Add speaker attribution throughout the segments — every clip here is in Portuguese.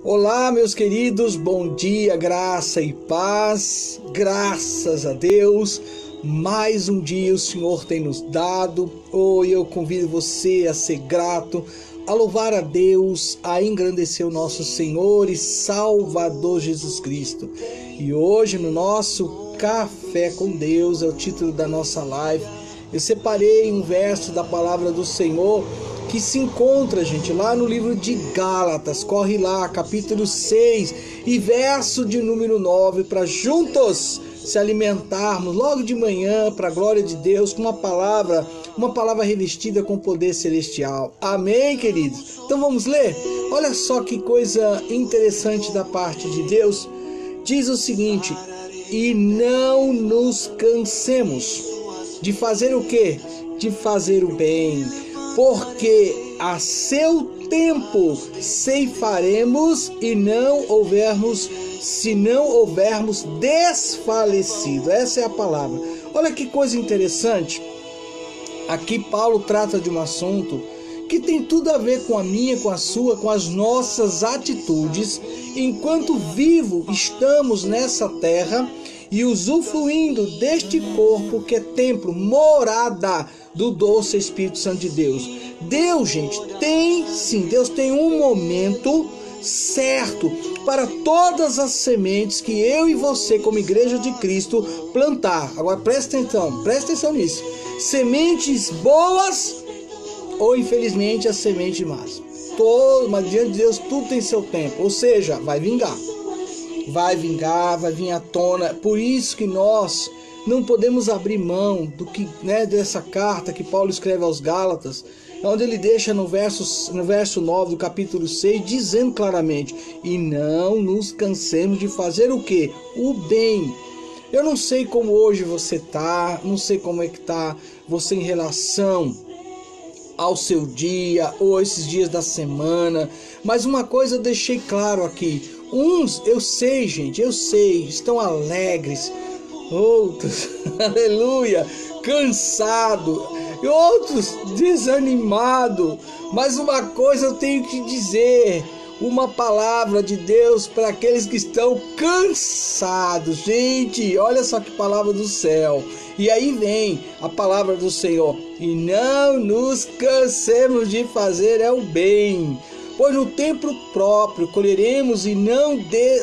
Speaker 1: Olá, meus queridos, bom dia, graça e paz, graças a Deus, mais um dia o Senhor tem nos dado. Hoje eu convido você a ser grato, a louvar a Deus, a engrandecer o nosso Senhor e Salvador Jesus Cristo. E hoje no nosso Café com Deus, é o título da nossa live, eu separei um verso da palavra do Senhor que se encontra, gente, lá no livro de Gálatas. Corre lá, capítulo 6 e verso de número 9, para juntos se alimentarmos logo de manhã, para a glória de Deus, com uma palavra revestida com poder celestial. Amém, queridos? Então vamos ler? Olha só que coisa interessante da parte de Deus. Diz o seguinte: e não nos cansemos de fazer o quê? De fazer o bem, porque a seu tempo ceifaremos se não houvermos desfalecido. Essa é a palavra. Olha que coisa interessante. Aqui Paulo trata de um assunto que tem tudo a ver com a minha, com a sua, com as nossas atitudes, enquanto vivo estamos nessa terra e usufruindo deste corpo que é templo, morada do doce Espírito Santo de Deus. Deus, gente, Deus tem um momento certo para todas as sementes que eu e você, como igreja de Cristo, plantar. Agora presta atenção nisso. Sementes boas ou, infelizmente, as sementes más. Mas diante de Deus tudo tem seu tempo, ou seja, vai vingar, vai vir à tona. Por isso que nós não podemos abrir mão do que, dessa carta que Paulo escreve aos Gálatas, onde ele deixa no verso 9 do capítulo 6, dizendo claramente: e não nos cansemos de fazer o quê? O bem. Eu não sei como hoje você está, não sei como é que está você em relação ao seu dia ou esses dias da semana, mas uma coisa eu deixei claro aqui: uns, eu sei, estão alegres, outros, aleluia, cansado, e outros desanimado. Mas uma coisa eu tenho que dizer, uma palavra de Deus para aqueles que estão cansados. Gente, olha só que palavra do céu. E aí vem a palavra do Senhor: e não nos cansemos de fazer o bem, pois no tempo próprio colheremos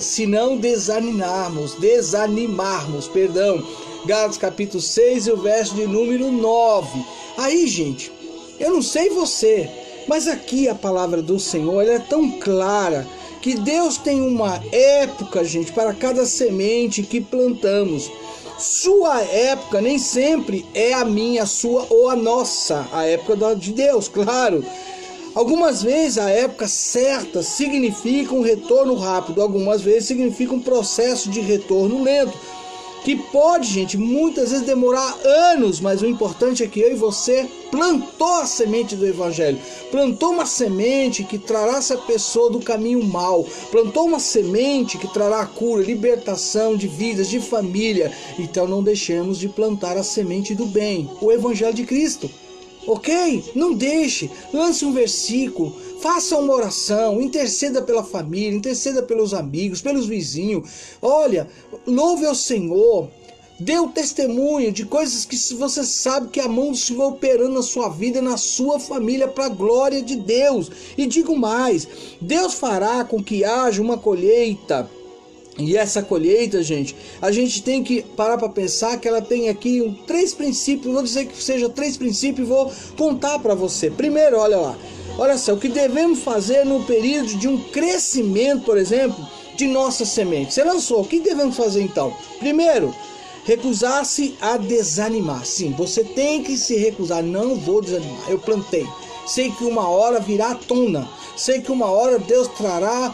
Speaker 1: se não desanimarmos. Gálatas capítulo 6 e o verso de número 9. Aí, gente, eu não sei você, mas aqui a palavra do Senhor, ela é tão clara que Deus tem uma época, gente, para cada semente que plantamos. Sua época nem sempre é a minha, a sua ou a nossa, a época de Deus, claro. Algumas vezes a época certa significa um retorno rápido, algumas vezes significa um processo de retorno lento, que pode, gente, muitas vezes demorar anos, mas o importante é que eu e você plantou a semente do Evangelho, plantou uma semente que trará essa pessoa do caminho mau, plantou uma semente que trará cura, libertação de vidas, de família. Então não deixemos de plantar a semente do bem, o Evangelho de Cristo. Ok? Não deixe, lance um versículo, faça uma oração, interceda pela família, interceda pelos amigos, pelos vizinhos. Olha, louve ao Senhor, dê o testemunho de coisas que você sabe que a mão do Senhor operando na sua vida e na sua família para a glória de Deus. E digo mais, Deus fará com que haja uma colheita. E essa colheita, gente, a gente tem que parar para pensar que ela tem aqui 3 princípios. Vou dizer que seja 3 princípios e vou contar para você. Primeiro, olha só, o que devemos fazer no período de um crescimento, por exemplo, de nossa semente. Você lançou, o que devemos fazer então? Primeiro, recusar-se a desanimar. Sim, você tem que se recusar. Não vou desanimar, eu plantei. Sei que uma hora virá à tona. Sei que uma hora Deus trará,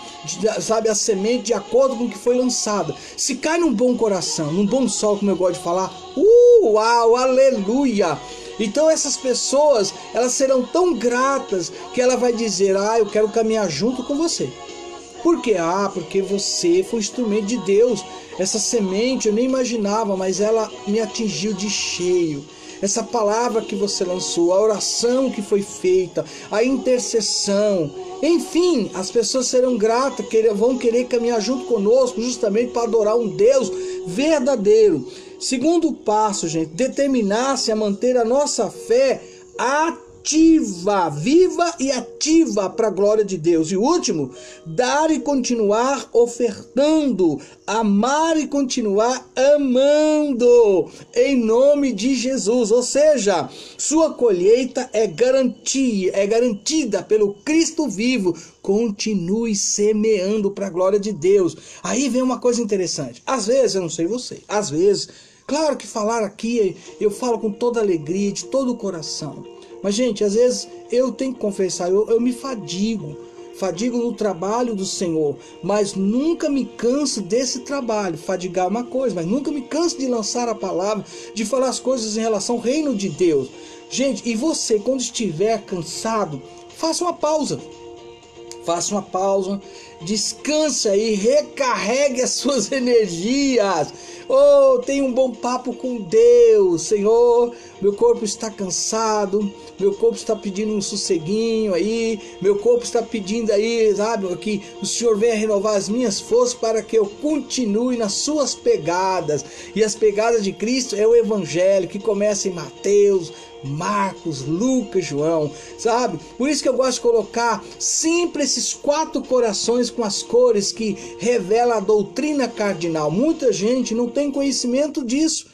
Speaker 1: a semente de acordo com o que foi lançada. Se cai num bom coração, num bom sol, como eu gosto de falar, uau, aleluia. Então essas pessoas, elas serão tão gratas que ela vai dizer: eu quero caminhar junto com você. Por quê? Porque você foi instrumento de Deus. Essa semente eu nem imaginava, mas ela me atingiu de cheio. Essa palavra que você lançou, a oração que foi feita, a intercessão, Enfim, as pessoas serão gratas, vão querer caminhar junto conosco, justamente para adorar um Deus verdadeiro. Segundo passo, gente, determinar-se a manter a nossa fé ativa, viva e ativa para a glória de Deus. E o último, dar e continuar ofertando, amar e continuar amando, em nome de Jesus. Ou seja, sua colheita é garantida pelo Cristo vivo. Continue semeando para a glória de Deus. Aí vem uma coisa interessante. Às vezes, eu não sei você, às vezes, claro que falar aqui eu falo com toda alegria, de todo o coração. Mas, gente, às vezes eu tenho que confessar, eu me fadigo no trabalho do Senhor, mas nunca me canso desse trabalho. Fadigar é uma coisa, mas nunca me canso de lançar a palavra, de falar as coisas em relação ao reino de Deus. Gente, e você, quando estiver cansado, faça uma pausa. Faça uma pausa, descanse aí, recarregue as suas energias. Oh, tenha um bom papo com Deus. Senhor, meu corpo está cansado, meu corpo está pedindo um sosseguinho aí, meu corpo está pedindo aí, sabe, que o Senhor venha renovar as minhas forças para que eu continue nas suas pegadas. E as pegadas de Cristo é o Evangelho, que começa em Mateus, Marcos, Lucas, João, sabe? Por isso que eu gosto de colocar sempre esses 4 corações com as cores que revela a doutrina cardinal. Muita gente não tem conhecimento disso.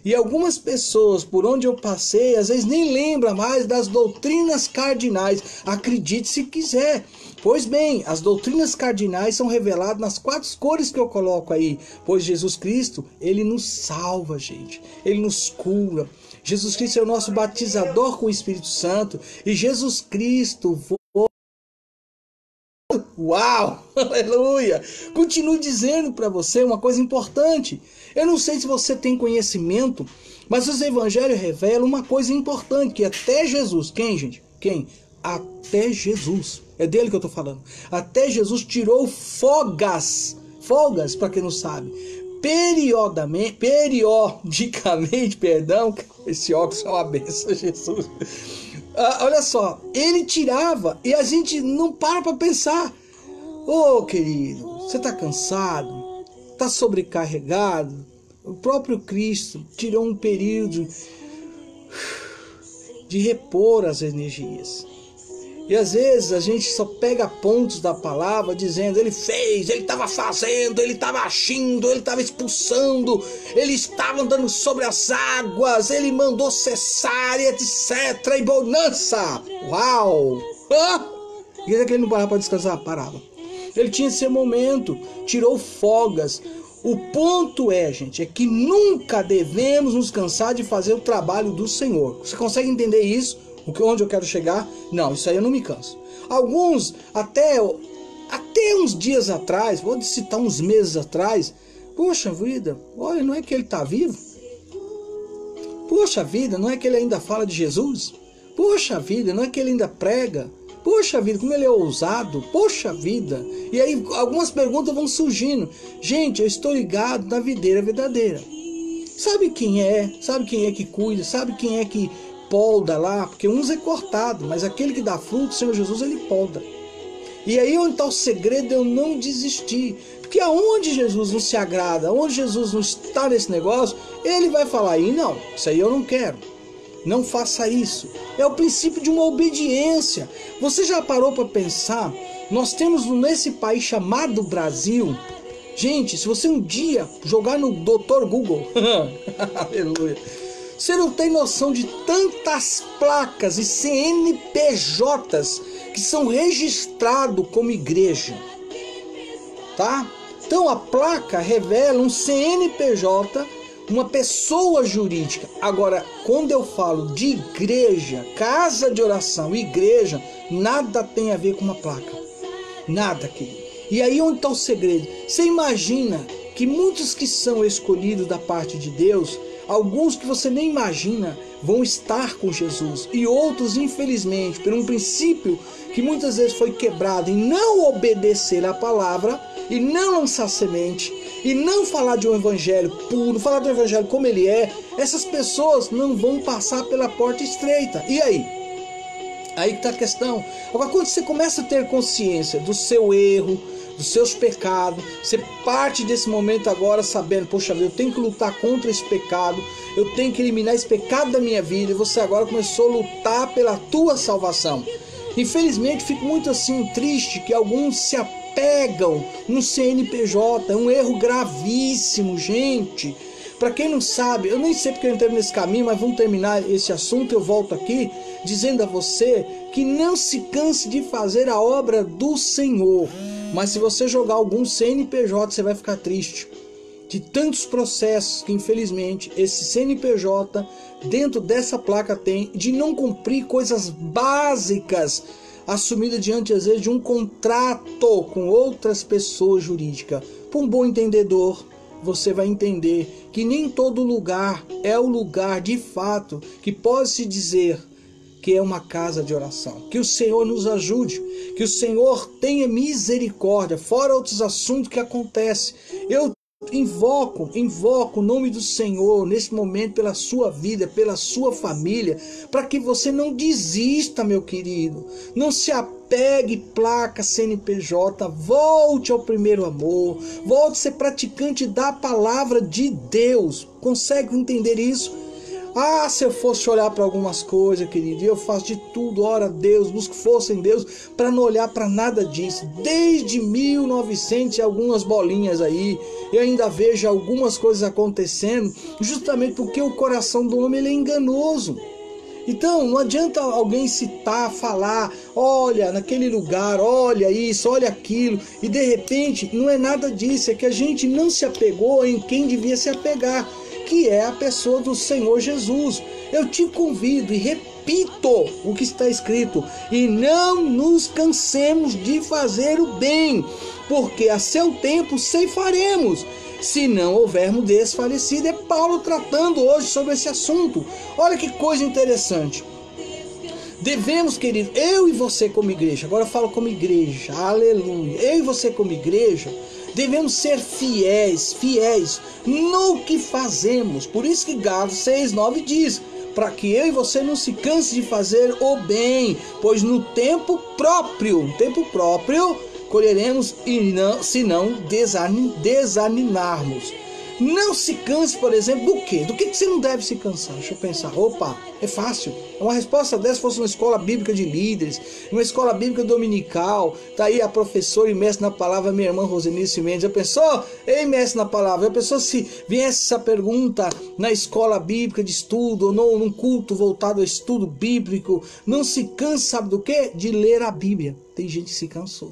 Speaker 1: E algumas pessoas, por onde eu passei, às vezes nem lembra mais das doutrinas cardinais. Acredite se quiser. Pois bem, as doutrinas cardinais são reveladas nas 4 cores que eu coloco aí. Pois Jesus Cristo, Ele nos salva, gente. Ele nos cura. Jesus Cristo é o nosso batizador com o Espírito Santo. E Jesus Cristo... Uau! Aleluia! Continuo dizendo para você uma coisa importante. Eu não sei se você tem conhecimento, mas os evangelhos revelam uma coisa importante, que até Jesus... Quem, gente? Quem? Até Jesus. É dele que eu estou falando. Até Jesus tirou folgas, para quem não sabe, periodicamente, perdão, esse óculos é uma benção, Jesus. Olha só, ele tirava e a gente não para pensar. Ô, querido, você está cansado? Está sobrecarregado? O próprio Cristo tirou um período de repor as energias. E às vezes a gente só pega pontos da palavra dizendo: ele fez, ele estava fazendo, ele estava agindo, ele estava expulsando, ele estava andando sobre as águas, ele mandou cessar, e etc. E bonança! Uau! E ele não parava para descansar? Parava. Ele tinha seu momento, tirou folgas. O ponto é, gente, é que nunca devemos nos cansar de fazer o trabalho do Senhor. Você consegue entender isso? Onde eu quero chegar? Não, isso aí eu não me canso. Alguns, até uns dias atrás, vou citar uns meses atrás, poxa vida, olha, não é que ele está vivo? Poxa vida, não é que ele ainda fala de Jesus? Poxa vida, não é que ele ainda prega? Poxa vida, como ele é ousado? Poxa vida. E aí algumas perguntas vão surgindo. Gente, eu estou ligado na videira verdadeira. Sabe quem é? Sabe quem é que cuida? Sabe quem é que polda lá? Porque uns é cortado, mas aquele que dá fruto, o Senhor Jesus, ele polda. E aí onde está o segredo de eu não desistir. Porque aonde Jesus não se agrada, onde Jesus não está nesse negócio, ele vai falar aí, não, isso aí eu não quero. Não faça isso. É o princípio de uma obediência. Você já parou para pensar? Nós temos nesse país chamado Brasil. Gente, se você um dia jogar no Dr. Google, aleluia, você não tem noção de tantas placas e CNPJs que são registrados como igreja. Tá? Então a placa revela um CNPJ, uma pessoa jurídica. Agora, quando eu falo de igreja, casa de oração, igreja, nada tem a ver com uma placa. Nada, querido. E aí onde está o segredo? Você imagina que muitos que são escolhidos da parte de Deus, alguns que você nem imagina, vão estar com Jesus. E outros, infelizmente, por um princípio que muitas vezes foi quebrado em não obedecer à palavra, e não lançar semente, e não falar de um evangelho puro, falar do evangelho como ele é, essas pessoas não vão passar pela porta estreita. E aí? Aí que está a questão. Agora, quando você começa a ter consciência do seu erro, dos seus pecados, você parte desse momento agora sabendo, poxa vida, eu tenho que lutar contra esse pecado, eu tenho que eliminar esse pecado da minha vida, e você agora começou a lutar pela tua salvação. Infelizmente, fico muito assim triste que alguns se apegam no CNPJ, é um erro gravíssimo, gente. Para quem não sabe, eu nem sei porque eu entrei nesse caminho, mas vamos terminar esse assunto. Eu volto aqui dizendo a você que não se canse de fazer a obra do Senhor. Mas se você jogar algum CNPJ, você vai ficar triste. De tantos processos que infelizmente esse CNPJ dentro dessa placa tem, de não cumprir coisas básicas assumidas diante às vezes de um contrato com outras pessoas jurídicas. Para um bom entendedor, você vai entender que nem todo lugar é o lugar de fato que pode se dizer que é uma casa de oração. Que o Senhor nos ajude, que o Senhor tenha misericórdia, fora outros assuntos que acontecem. Eu invoco o nome do Senhor nesse momento pela sua vida, pela sua família, para que você não desista, meu querido. Não se apegue placa CNPJ, volte ao primeiro amor, volte a ser praticante da palavra de Deus. Consegue entender isso? Ah, se eu fosse olhar para algumas coisas, querido, eu faço de tudo, ora a Deus, busco força em Deus, para não olhar para nada disso. Desde 1900 e algumas bolinhas aí, eu ainda vejo algumas coisas acontecendo, justamente porque o coração do homem ele é enganoso. Então, não adianta alguém citar, falar, olha, naquele lugar, olha isso, olha aquilo, e de repente não é nada disso, é que a gente não se apegou em quem devia se apegar, que é a pessoa do Senhor Jesus. Eu te convido e repito o que está escrito: e não nos cansemos de fazer o bem, porque a seu tempo ceifaremos, se não houvermos desfalecido. É Paulo tratando hoje sobre esse assunto. Olha que coisa interessante. Devemos, querido, eu e você como igreja, agora eu falo como igreja, aleluia, eu e você como igreja, devemos ser fiéis no que fazemos. Por isso que Gálatas 6:9 diz, para que eu e você não se canse de fazer o bem, pois no tempo próprio colheremos, e não, se não desanimarmos. Não se canse, por exemplo, do quê? Do que você não deve se cansar? Deixa eu pensar. Opa, é fácil. Uma resposta dessa fosse uma escola bíblica de líderes, uma escola bíblica dominical. Tá aí a professora e mestre na palavra, minha irmã Rosenice Mendes. Já pensou? Ei, mestre na palavra. Já pensou se viesse essa pergunta na escola bíblica de estudo, ou num culto voltado ao estudo bíblico? Não se canse, sabe do quê? De ler a Bíblia. Tem gente que se cansou.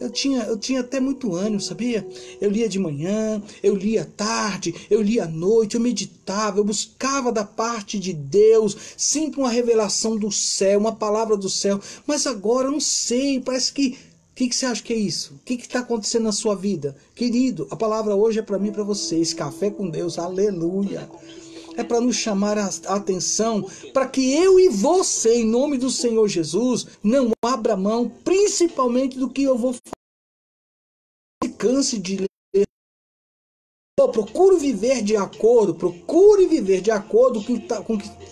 Speaker 1: Eu tinha até muito ânimo, sabia? Eu lia de manhã, eu lia à tarde, eu lia à noite, eu meditava, eu buscava da parte de Deus, sempre uma revelação do céu, uma palavra do céu. Mas agora eu não sei, parece que... O que você acha que é isso? O que está acontecendo na sua vida? Querido, a palavra hoje é para mim e para vocês. Café com Deus, aleluia. É para nos chamar a atenção, para que eu e você, em nome do Senhor Jesus, não abra mão, principalmente do que eu vou fazer. Se canse de ler. Procure viver de acordo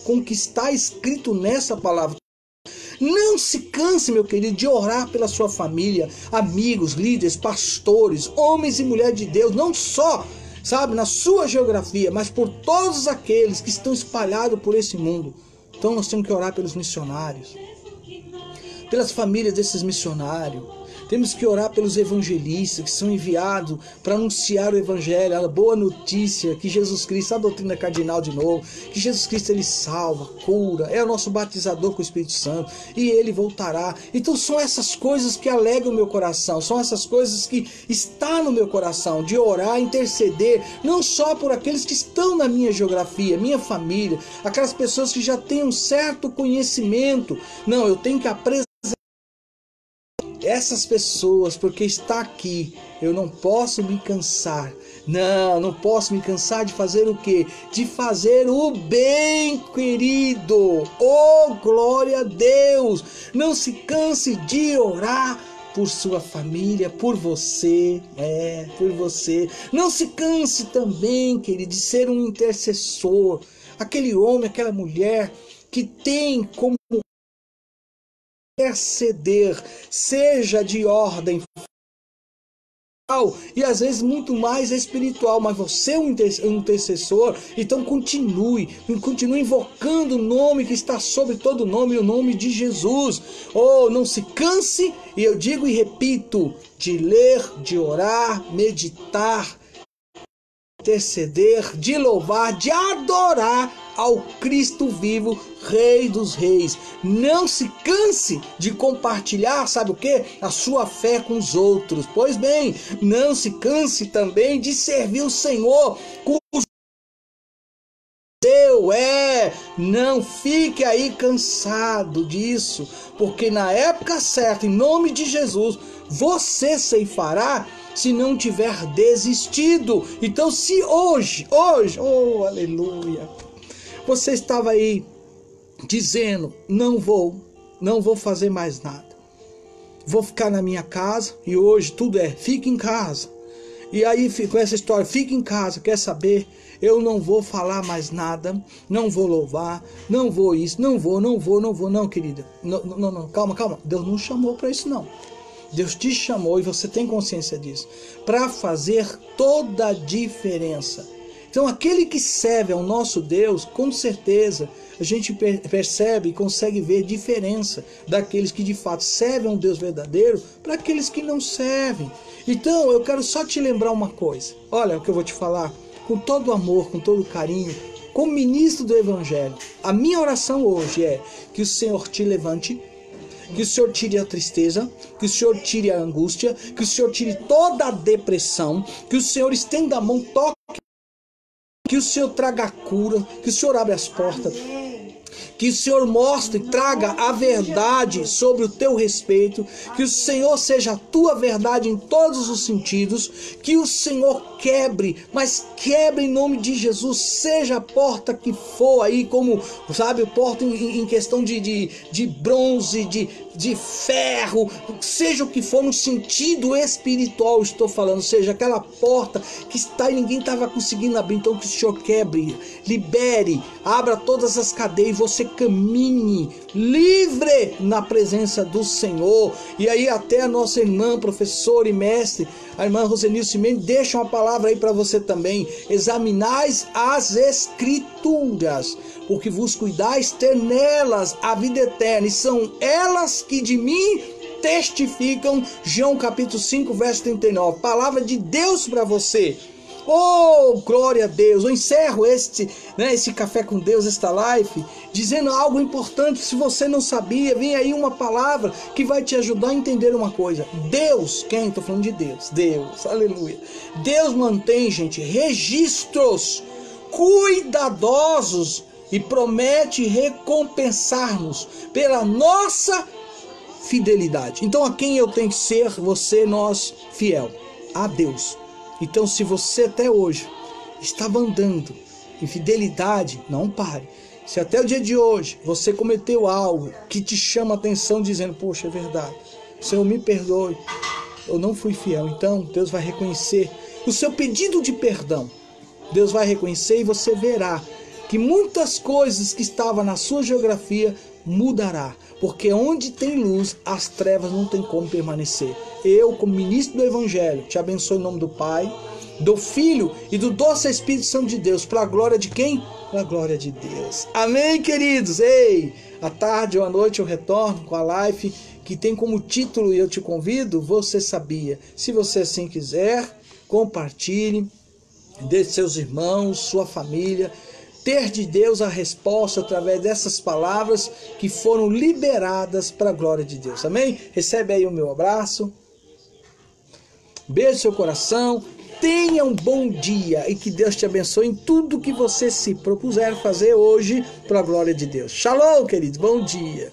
Speaker 1: com o que está escrito nessa palavra. Não se canse, meu querido, de orar pela sua família, amigos, líderes, pastores, homens e mulheres de Deus, não só, sabe, na sua geografia, mas por todos aqueles que estão espalhados por esse mundo. Então nós temos que orar pelos missionários, pelas famílias desses missionários. Temos que orar pelos evangelistas que são enviados para anunciar o evangelho, a boa notícia que Jesus Cristo, a doutrina cardinal de novo, que Jesus Cristo ele salva, cura, é o nosso batizador com o Espírito Santo e ele voltará. Então são essas coisas que alegram o meu coração, são essas coisas que estão no meu coração, de orar, interceder, não só por aqueles que estão na minha geografia, minha família, aquelas pessoas que já têm um certo conhecimento. Não, eu tenho que apresentar essas pessoas, porque está aqui, eu não posso me cansar. Não posso me cansar de fazer o quê? De fazer o bem, querido. Oh, glória a Deus! Não se canse de orar por sua família, por você, por você. Não se canse também, querido, de ser um intercessor. Aquele homem, aquela mulher que tem como interceder, seja de ordem e às vezes muito mais espiritual, mas você é um intercessor, então continue invocando o nome que está sobre todo nome, o nome de Jesus. Oh, não se canse, e eu digo e repito, de ler, de orar, meditar, interceder, de louvar, de adorar ao Cristo vivo, Rei dos Reis. Não se canse de compartilhar, sabe o que? A sua fé com os outros. Pois bem, não se canse também de servir o Senhor com o seu. Não fique aí cansado disso, porque na época certa, em nome de Jesus, você ceifará se não tiver desistido. Então, se hoje, oh aleluia, você estava aí dizendo, não vou fazer mais nada, vou ficar na minha casa, e hoje tudo fica em casa, e aí com essa história, fica em casa, quer saber, eu não vou falar mais nada, não vou louvar, não vou isso, não, querida, não, calma, Deus não chamou para isso não. Deus te chamou, e você tem consciência disso, para fazer toda a diferença. Então aquele que serve ao nosso Deus, com certeza a gente percebe e consegue ver diferença daqueles que de fato servem a um Deus verdadeiro para aqueles que não servem. Então eu quero só te lembrar uma coisa, olha o que eu vou te falar, com todo amor, com todo carinho, como ministro do Evangelho. A minha oração hoje é que o Senhor te levante, que o Senhor tire a tristeza, que o Senhor tire a angústia, que o Senhor tire toda a depressão, que o Senhor estenda a mão, toque, que o Senhor traga a cura, que o Senhor abra as portas, que o Senhor mostre e traga a verdade sobre o teu respeito, que o Senhor seja a tua verdade em todos os sentidos, que o Senhor quebre, mas quebre em nome de Jesus, seja a porta que for aí, como, sabe, porta em questão de bronze, de ferro, seja o que for no sentido espiritual, estou falando, seja aquela porta que está e ninguém estava conseguindo abrir, então que o Senhor quebre, libere, abra todas as cadeias, você caminhe livre na presença do Senhor. E aí até a nossa irmã, professora e mestre, a irmã Rosenilce Mendes, deixa uma palavra aí para você também. Examinais as Escrituras, porque vos cuidais ter nelas a vida eterna, e são elas que de mim testificam. João capítulo 5, verso 39. Palavra de Deus para você. Oh, glória a Deus. Eu encerro esse Café com Deus, esta live, dizendo algo importante. Se você não sabia, vem aí uma palavra que vai te ajudar a entender uma coisa. Deus, quem? Estou falando de Deus. Deus, aleluia. Deus mantém, gente, registros cuidadosos e promete recompensar-nos pela nossa fidelidade. Então a quem eu tenho que ser, você, nós, fiel? A Deus. Então, se você até hoje estava andando em fidelidade, não pare. Se até o dia de hoje você cometeu algo que te chama a atenção, dizendo, poxa, é verdade, Senhor, me perdoe, eu não fui fiel. Então, Deus vai reconhecer o seu pedido de perdão. Deus vai reconhecer, e você verá que muitas coisas que estavam na sua geografia mudará. Porque onde tem luz, as trevas não tem como permanecer. Eu, como ministro do Evangelho, te abençoo em nome do Pai, do Filho e do doce Espírito Santo de Deus. Para a glória de quem? Para a glória de Deus. Amém, queridos? Ei, à tarde ou à noite eu retorno com a live que tem como título, e eu te convido, Você Sabia? Se você assim quiser, compartilhe, deixe seus irmãos, sua família ter de Deus a resposta através dessas palavras que foram liberadas para a glória de Deus. Amém? Recebe aí o meu abraço. Beijo no seu coração. Tenha um bom dia e que Deus te abençoe em tudo que você se propuser fazer hoje para a glória de Deus. Shalom, queridos. Bom dia.